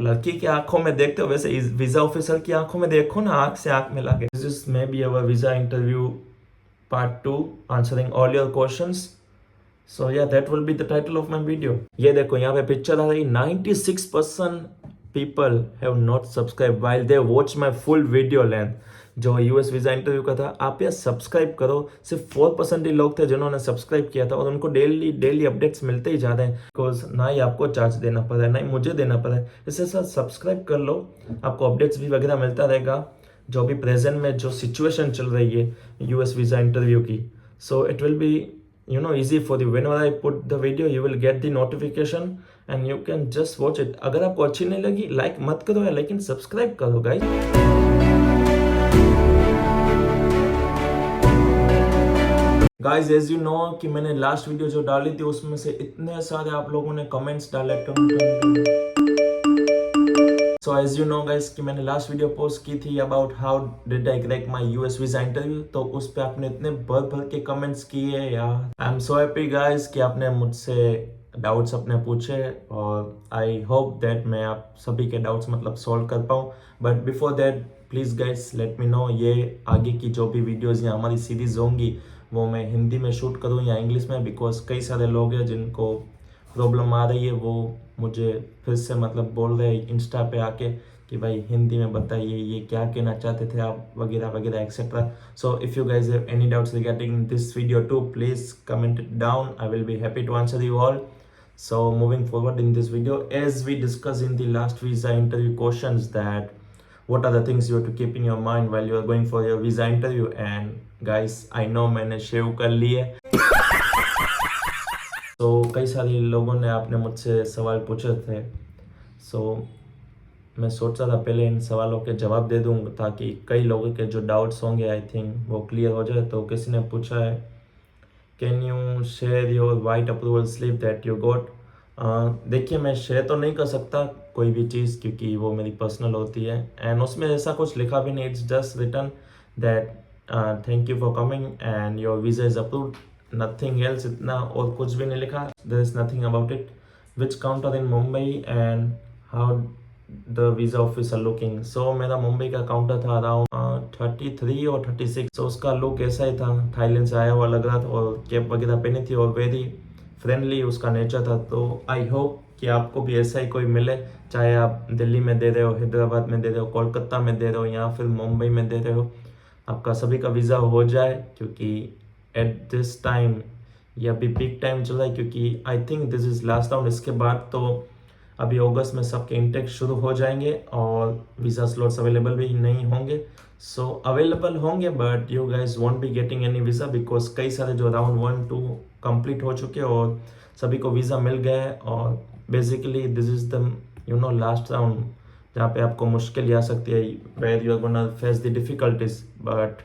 लड़की की आंखों में देखते हो वैसे इस वीजा ऑफिसर की आंखों में देखो ना, आंख से आंख मिला के. This is may be our visa interview part 2 answering all your questions. So yeah, that will be the title of my video. ये देखो यहाँ पे पिक्चर आ रही 96% people have not subscribed while they watch my full video length. जो US visa interview का था, आप यार सब्सक्राइब करो. सिर्फ 4% ही लोग थे जिन्होंने सब्सक्राइब किया था और उनको डेली डेली अपडेट्स मिलते ही जा रहे हैं. बिकॉज ना ही आपको चार्ज देना पड़ रहा है, ना ही मुझे देना पड़ रहा है. इससे सर सब्सक्राइब कर लो, आपको अपडेट्स भी वगैरह मिलता रहेगा जो भी प्रेजेंट में जो सिचुएशन चल रही है यूएस वीजा इंटरव्यू की. सो it will B easy for you. Whenever I put the video you will get the notification and you can just watch it. अगर आपको अच्छी नहीं लगी लाइक मत करो या लेकिन सब्सक्राइब करो guys. Guys as you know कि मैंने लास्ट वीडियो जो डाली थी उसमें से इतने सारे आप लोगों ने कमेंट्स डाले. So as you know guys कि मैंने लास्ट वीडियो पोस्ट की थी about how did I crack my US visa interview. तो उस पे आपने इतने भर भर के कमेंट्स किए यार. I am so happy guys कि आपने मुझसे डाउट्स अपने पूछे और आई होप दैट मैं आप सभी के डाउट्स मतलब सॉल्व कर पाऊँ. But before that please guys let me know ये आगे की जो भी वीडियोज़ या हमारी सीरीज़ होंगी वो मैं हिंदी में शूट करूँ या इंग्लिश में. बिकॉज कई सारे लोग हैं जिनको प्रॉब्लम आ रही है, वो मुझे फिर से मतलब बोल रहे हैं इंस्टा पे आके कि भाई हिंदी में बताइए ये क्या कहना चाहते थे आप वगैरह वगैरह etcetera. So if you guys have any doubts regarding this video to please comment it down. I will be happy to answer you all. So moving forward in this video, as we discussed in the last visa interview questions, that what are the things you have to keep in your mind while you are going for your visa interview. And guys, I know मैंने शेव कर ली है. तो कई सारे लोगों ने आपने मुझसे सवाल पूछे थे. सो मैं सोचा था पहले इन सवालों के जवाब दे दूँ ताकि कई लोगों के जो डाउट्स होंगे आई थिंक वो क्लियर हो जाए. तो किसी ने पूछा है can you share your white approval slip that you got. देखिए मैं शेयर तो नहीं कर सकता कोई भी चीज़ क्योंकि वो मेरी पर्सनल होती है एंड उसमें ऐसा कुछ लिखा भी नहीं. It's just written that thank you for coming and your visa is approved. Nothing else, इतना और कुछ भी नहीं लिखा. There is nothing about it. Which counter in Mumbai and how the visa officer looking. So मेरा मुंबई का काउंटर था around 33 और 36. सो उसका लुक ऐसा ही था, थाईलैंड से आया हुआ लग रहा था और कैप वगैरह पहनी थी और वेरी फ्रेंडली उसका नेचर था. तो आई होप कि आपको भी ऐसा ही कोई मिले, चाहे आप दिल्ली में दे रहे हो, हैदराबाद में दे रहे हो, कोलकाता में दे रहे हो या फिर मुंबई में दे रहे हो. आपका सभी का वीज़ा हो जाए क्योंकि एट दिस टाइम ये अभी पीक टाइम चल रहा है क्योंकि I think this is last round. इसके बाद तो अभी अगस्त में सबके इंटेक शुरू हो जाएंगे और वीज़ा स्लॉट्स अवेलेबल भी नहीं होंगे. सो अवेलेबल होंगे but you guys want be getting any visa because कई सारे जो राउंड 1-2 कंप्लीट हो चुके हैं और सभी को वीज़ा मिल गया है. और basically this is the last round जहाँ पे आपको मुश्किल आ सकती है, where you are gonna face the difficulties. But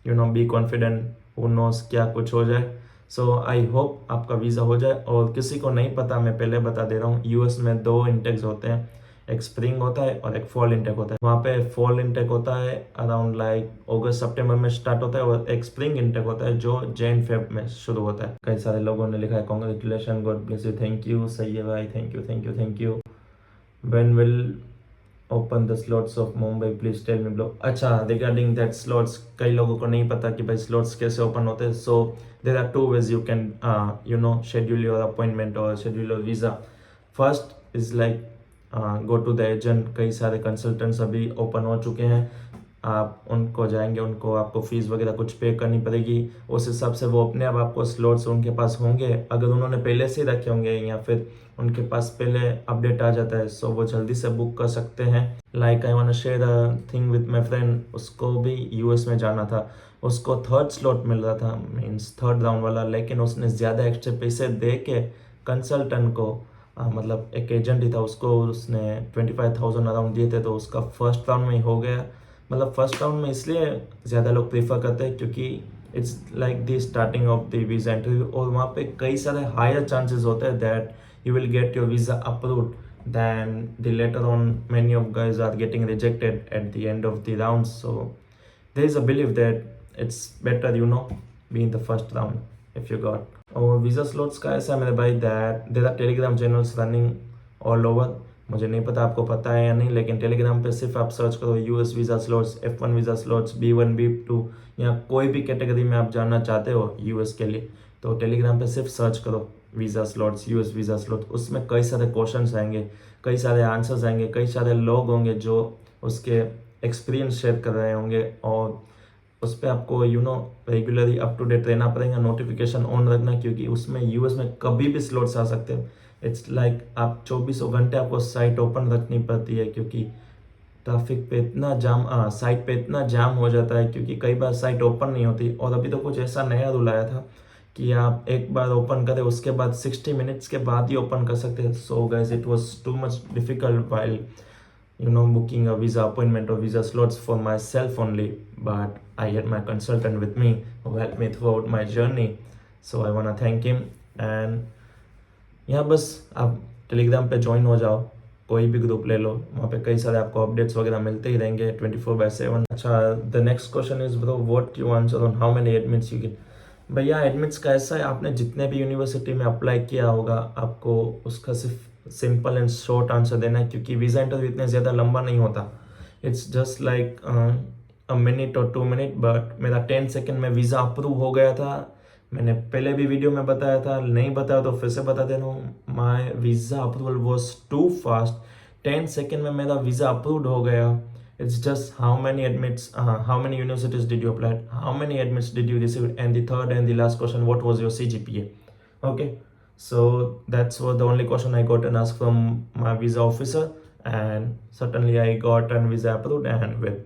be confident, who knows क्या कुछ हो जाए. सो आई होप आपका वीज़ा हो जाए. और किसी को नहीं पता मैं पहले बता दे रहा हूँ, यूएस में 2 इंटेक्स होते हैं, एक स्प्रिंग होता है और एक फॉल इंटेक होता है. वहाँ पे फॉल इंटेक होता है अराउंड लाइक अगस्त सितंबर में स्टार्ट होता है और एक स्प्रिंग इंटेक होता है जो जैन फेब में शुरू होता है. कई सारे लोगों ने लिखा है congratulation, God bless you, thank you. सही है भाई, thank you thank you thank you. When will open the slots of Mumbai please tell me below. अच्छा, रिगार्डिंग दैट स्लॉट्स, कई लोगों को नहीं पता कि भाई स्लॉट्स कैसे ओपन होते हैं. So there are 2 ways you can schedule your appointment or schedule your visa. First is like go to the agent. कई सारे कंसल्टेंट्स अभी ओपन हो चुके हैं, आप उनको जाएंगे, उनको आपको फीस वगैरह कुछ पे करनी पड़ेगी. उस हिसाब से वो अपने आप आपको स्लॉट्स उनके पास होंगे अगर उन्होंने पहले से ही रखे होंगे या फिर उनके पास पहले अपडेट आ जाता है. सो वो जल्दी से बुक कर सकते हैं. Like I want to share a thing with my friend. उसको भी यूएस में जाना था, उसको 3rd स्लॉट मिल रहा था, मीन्स 3rd राउंड वाला. लेकिन उसने ज़्यादा एक्स्ट्रा पैसे दे के कंसल्टेंट को मतलब एक एजेंट ही था, उसको उसने 25,000 अराउंड दिए थे. तो उसका 1st राउंड में ही हो गया. मतलब 1st राउंड में इसलिए ज़्यादा लोग प्रीफर करते हैं क्योंकि it's like the starting of the visa interview और वहाँ पे कई सारे हायर चांसेस होते हैं that you will get your visa approved than the later on many of guys are getting rejected at the end of the round. So there is a belief that it's better be in the 1st round if you got. और visa slots का ऐसा है मेरे भाई that there are Telegram channels running all over. मुझे नहीं पता आपको पता है या नहीं, लेकिन टेलीग्राम पे सिर्फ आप सर्च करो US visa slots, F1 visa slots, B1 B2 या कोई भी कैटेगरी में आप जानना चाहते हो यूएस के लिए, तो टेलीग्राम पे सिर्फ सर्च करो visa slots, US visa slot. उसमें कई सारे क्वेश्चंस आएंगे, कई सारे आंसर्स आएंगे, कई सारे लोग होंगे जो उसके एक्सपीरियंस शेयर कर रहे होंगे, और उस पर आपको रेगुलरली अप टू डेट रहना पड़ेगा, नोटिफिकेशन ऑन रखना, क्योंकि उसमें यूएस में कभी भी स्लॉट्स आ सकते हैं। इट्स लाइक आप 24 घंटे आपको साइट ओपन रखनी पड़ती है, क्योंकि ट्रैफिक पे इतना जाम, साइट पे इतना जाम हो जाता है, क्योंकि कई बार साइट ओपन नहीं होती। और अभी तो कुछ ऐसा नया रूल आया था कि आप एक बार ओपन करें उसके बाद 60 मिनट्स के बाद ही ओपन कर सकते हैं। So guys, it was too much difficult while booking a visa appointment or visa slots for myself only, but I had my consultant with me who helped me throughout my journey, so I want to thank him. And यहाँ बस आप Telegram पे join हो जाओ, कोई भी group ले लो, वहाँ पे कई सारे आपको अपडेट्स वगैरह मिलते ही रहेंगे 24/7। अच्छा, the next question is bro, what you answer on how many admits you gate. भैया एडमिट्स का ऐसा है, आपने जितने भी यूनिवर्सिटी में अप्लाई किया होगा, आपको उसका सिर्फ सिंपल एंड शॉर्ट आंसर देना है, क्योंकि वीज़ा इंटरव्यू इतने ज़्यादा लंबा नहीं होता। It's just like a minute और 2 मिनट, बट मेरा 10 सेकेंड में वीज़ा अप्रूव हो गया था। मैंने पहले भी वीडियो में बताया था, नहीं बताया तो फिर से बता दे रहा हूँ, my visa approval was too fast. 10 second में मेरा वीज़ा अप्रूव हो गया। It's just how many admits, how many universities did you apply? How many admits did you receive? And the third and the last question, what was your CGPA? Okay, so that's what the only question I got and asked from my visa officer, and certainly I got an visa approved and with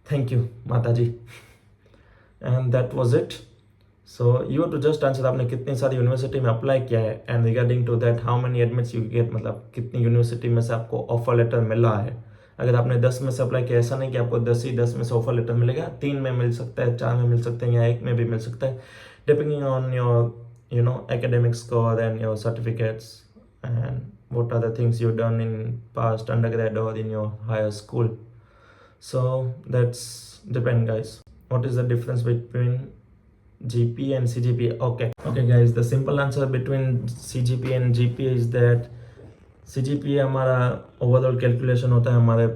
thank you Mataji, and that was it. So you have to just answer आपने कितनी सारी university में apply किया है, and regarding to that how many admits you get, मतलब कितनी university में से आपको ऑफर लेटर मिला है। अगर आपने 10 में से अप्लाई किया, ऐसा नहीं कि आपको 10 में से ऑफर लेटर मिलेगा, 3 में मिल सकता है, 4 में मिल सकते हैं, या 1 में भी मिल सकता है, depending on your academic score and your certificates and what are the things you done in past undergrad or in your higher school. So that's depend guys. What is the difference between GPA and CGPA? Okay guys, the simple answer between CGPA and GPA is that CGPA हमारा overall calculation होता है हमारे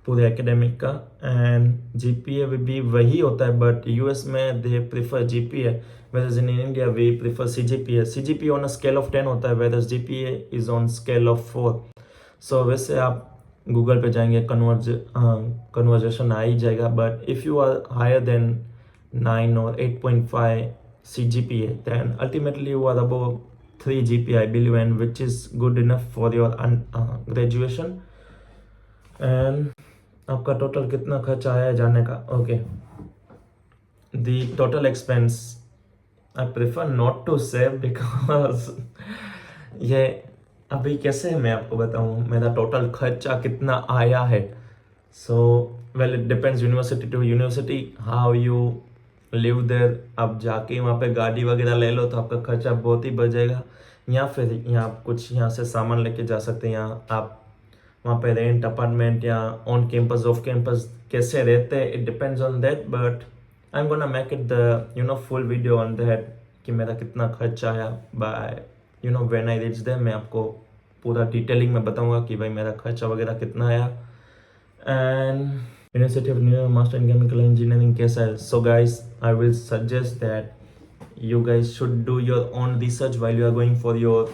पूरे academic का, and GPA भी वही होता है, बट यूएस में they prefer GPA, whereas in India we prefer CGPA. CGPA on a scale of 10 होता है, whereas GPA is on scale of 4. So वैसे आप गूगल पे जाएंगे, कन्वर्जेशन आ ही जाएगा, but if you are higher then 9 or 8.5 CGPA, then ultimately you are above 3 GPA, I believe, and which is good enough for your graduation. And आपका total कितना खर्चा आया है जाने का? Okay, the total expense I prefer not to say because ये अभी कैसे मैं आपको बताऊँ मेरा टोटल खर्चा कितना आया है। So well it depends university to university how you live there. आप जाके वहाँ पे गाड़ी वगैरह ले लो तो आपका खर्चा बहुत ही बढ़ जाएगा, या फिर यहाँ आप कुछ यहाँ से सामान लेके जा सकते हैं, यहाँ आप वहाँ पे रेंट अपार्टमेंट या ऑन कैंपस ऑफ कैंपस कैसे रहते हैं, it depends on that, but I am gonna make it the full video on that कि मेरा कितना खर्चा आया by when I reach there. मैं आपको पूरा डिटेलिंग में बताऊंगा कि भाई मेरा खर्चा वगैरह कितना आया। And university of New York master in chemical engineering कैसा है? So guys, I will suggest that you guys should do your own research while you are going for your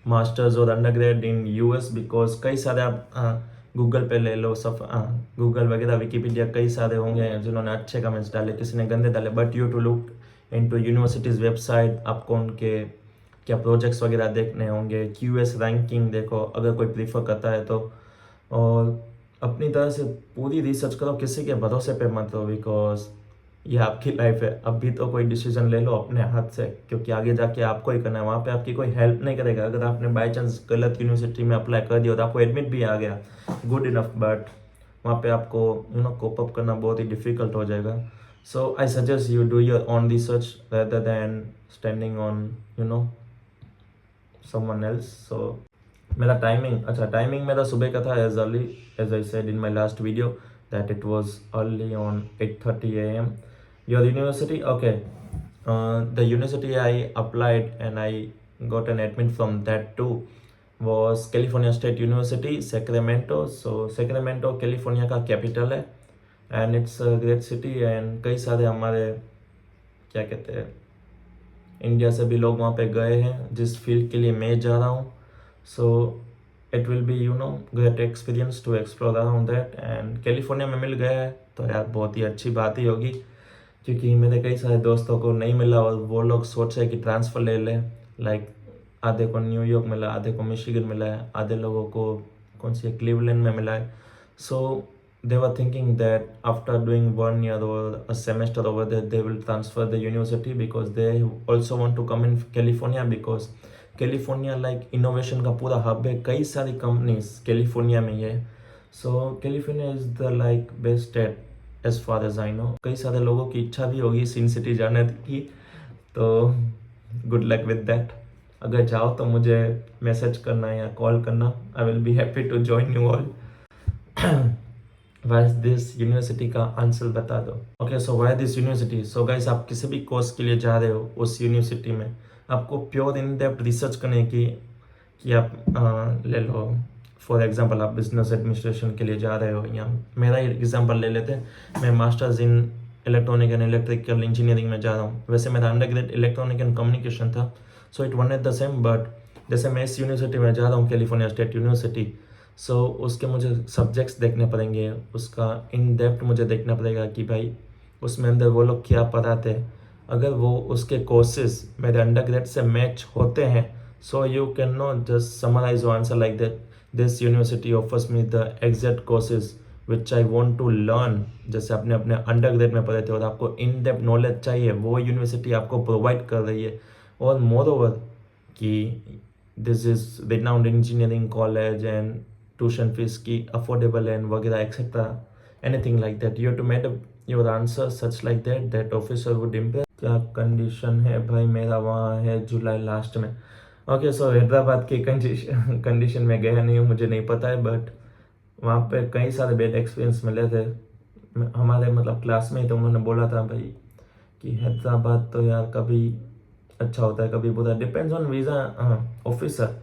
masters or undergrad in US, because कई सारे आप Google पे ले लो, सब Google वगैरह Wikipedia कई सारे होंगे जिन्होंने अच्छे कमेंट्स डाले, किसी ने गंदे डाले, but you to look into universities website, आपको उनके क्या प्रोजेक्ट्स वगैरह देखने होंगे, QS रैंकिंग देखो अगर कोई प्रीफर करता है तो, और अपनी तरह से पूरी रिसर्च करो, किसी के भरोसे पे मत रहो, बिकॉज ये आपकी लाइफ है। अभी तो कोई डिसीजन ले लो अपने हाथ से, क्योंकि आगे जाके आपको ही करना है, वहाँ पे आपकी कोई हेल्प नहीं करेगा। अगर आपने बाई चांस गलत यूनिवर्सिटी में अप्लाई कर दिया और आपको एडमिट भी आ गया, गुड इनफ, बट वहाँ पे आपको कोप अप करना बहुत ही डिफिकल्ट हो जाएगा। So I suggest you do your own research rather than standing on someone else. So मेरा टाइमिंग मेरा सुबह का था, as early as I said in my last video that it was early on 8:30 a.m. Your university? Okay. The university I applied and I got an admit from that too. was California State University, Sacramento. So Sacramento California का capital है and it's a great city and कई सारे हमारे क्या कहते हैं India से भी लोग वहाँ पे गए हैं जिस फील्ड के लिए मैं जा रहा हूँ. So it will be great experience to explore around that. And California में मिल गया है तो यार बहुत ही अच्छी बात ही होगी, क्योंकि मेरे कई सारे दोस्तों को नहीं मिला और वो लोग सोचे कि ट्रांसफ़र ले लें. लाइक आधे को न्यूयॉर्क मिला, आधे को मिशिगन मिला है, आधे लोगों को कौन सी क्लीवलैंड में मिला है. सो they were thinking that after doing 1 year or a semester over there they will transfer the university because they also want to come in California because California like innovation का पूरा हब है. कई सारी companies California में ही है. So California is the like best state as far as I know. कई सारे लोगों की इच्छा भी होगी सिन सिटी जाने की, तो गुड लक विद दैट. अगर जाओ तो मुझे मैसेज करना या कॉल करना. I will be happy to join you all. Why this university का आंसर बता दो. Okay, so why this university. So guys, आप किसी भी कोर्स के लिए जा रहे हो उस यूनिवर्सिटी में आपको प्योर इन डेप्थ रिसर्च करने की कि आप ले लो. फॉर एग्जांपल आप बिजनेस एडमिनिस्ट्रेशन के लिए जा रहे हो, या मेरा एग्जांपल ले लेते हैं. मैं masters in electronic and electrical engineering में जा रहा हूँ. वैसे मेरा under grade electronic and communication था, so it one at the same. But जैसे मैं इस यूनिवर्सिटी में जा रहा हूँ कैलिफोर्निया स्टेट यूनिवर्सिटी, सो उसके मुझे सब्जेक्ट्स देखने पड़ेंगे, उसका इन डेप्थ मुझे देखना पड़ेगा कि भाई उसमें अंदर वो लोग क्या पढ़ाते हैं. अगर वो उसके कोर्सेज मेरे अंडर ग्रेड से मैच होते हैं, so you can not just summarise answer like that this university offers me the exact courses which I want to learn. जैसे आपने अपने अंडर ग्रेड में पढ़े थे और आपको इन डेप्थ नॉलेज चाहिए, वो यूनिवर्सिटी आपको प्रोवाइड कर रही है. और मोर ओवर कि this is renowned engineering college and tuition fees की अफोर्डेबल एंड वगैरह etcetera anything like that. You to made your answer such like that officer would impress. क्या कंडीशन है भाई, मेरा वहाँ है जुलाई लास्ट में. ओके, सो हैदराबाद की कंडीशन में गया नहीं हूँ, मुझे नहीं पता है. बट वहाँ पे कई सारे बैड एक्सपीरियंस मिले थे हमारे मतलब क्लास में ही. तो उन्होंने बोला था भाई कि हैदराबाद तो यार कभी अच्छा होता है कभी बुरा, depends on visa officer.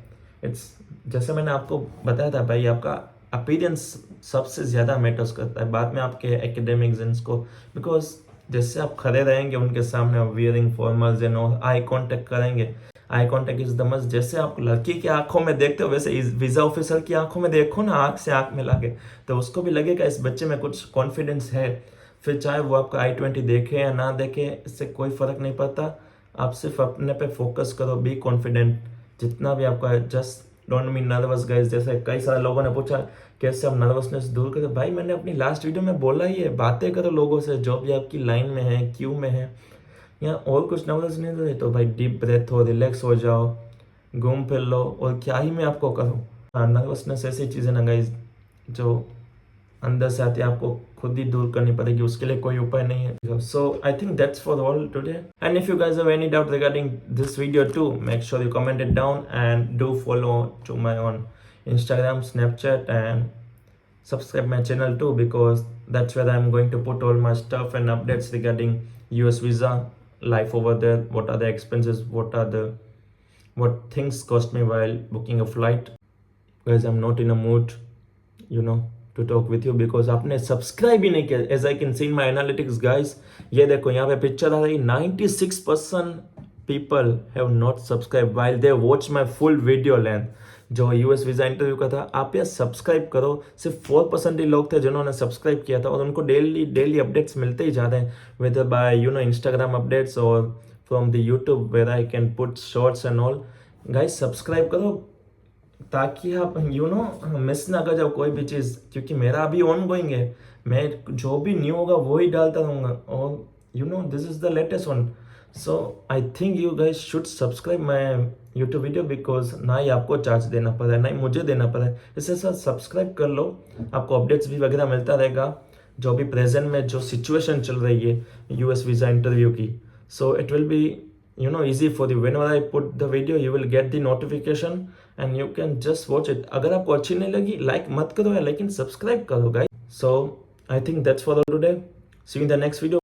It's जैसे मैंने आपको बताया था भाई, आपका अपीयरेंस सबसे ज़्यादा मैटर्स करता है, बाद में आपके एकेडमिक्स को. बिकॉज जैसे आप खड़े रहेंगे उनके सामने, wearing formals and all, eye contact करेंगे. Eye contact is the must. जैसे आप लड़की की आंखों में देखते हो वैसे इस वीज़ा ऑफिसर की आंखों में देखो ना, आंख से आंख मिला के, तो उसको भी लगेगा इस बच्चे में कुछ कॉन्फिडेंस है. फिर चाहे वो आपका I-20 देखे या ना देखे, इससे कोई फ़र्क नहीं पड़ता. आप सिर्फ अपने पे फोकस करो, बी कॉन्फिडेंट जितना भी आपका है. Just don't be nervous guys. जैसे कई सारे लोगों ने पूछा कैसे हम नर्वसनेस दूर करें. भाई मैंने अपनी लास्ट वीडियो में बोला ही है, बातें करो लोगों से जो भी आपकी लाइन में है, क्यू में है, या और कुछ नर्वस नहीं रहे तो भाई डीप ब्रेथ हो, रिलैक्स हो जाओ, घूम फिर लो. और क्या ही मैं आपको करूँ. हाँ, नर्वसनेस ऐसी चीज़ है ना गाइस जो अंदर से आती है, आपको खुद ही दूर करनी पड़ेगी, उसके लिए कोई उपाय नहीं है. So I think that's for all today. And if you guys have any doubt regarding this video too, make sure you comment it down and do follow to my own Instagram, Snapchat, and subscribe my channel too, because that's where I'm going to put all my stuff and updates regarding US visa, life over there, what are the expenses, what things cost me while booking a flight. Guys, I'm not in a mood to talk with you because आपने subscribe ही नहीं किया. As I can see in my analytics guys, ये देखो यहाँ पे picture आ रही, 96% people have not subscribe while they watch my full video length जो यूएस वीज़ा इंटरव्यू का था. आप यार सब्सक्राइब करो. सिर्फ 4% ही लोग थे जिन्होंने सब्सक्राइब किया था, और उनको डेली अपडेट्स मिलते ही जा रहे हैं, वेदर बाय इंस्टाग्राम अपडेट्स और from the YouTube where I can put shorts and all. Guys subscribe करो ताकि आप मिस ना कर जाओ कोई भी चीज़, क्योंकि मेरा अभी ऑन गोइंग है. मैं जो भी न्यू होगा वो ही डालता रहूँगा, और this is the latest one. So I think you guys should subscribe my YouTube video, because ना ही आपको चार्ज देना पड़ रहा है ना ही मुझे देना पड़ रहा है. इससे सर सब्सक्राइब कर लो, आपको अपडेट्स भी वगैरह मिलता रहेगा जो भी प्रेजेंट में जो सिचुएशन चल रही है यूएस वीज़ा इंटरव्यू की. सो it will B easy for you. Whenever I put the video you will get the notification and you can just watch it. अगर आपको अच्छी नहीं लगी लाइक मत करो, लेकिन सब्सक्राइब करो guys. So I think that's for all today. See you in the next video.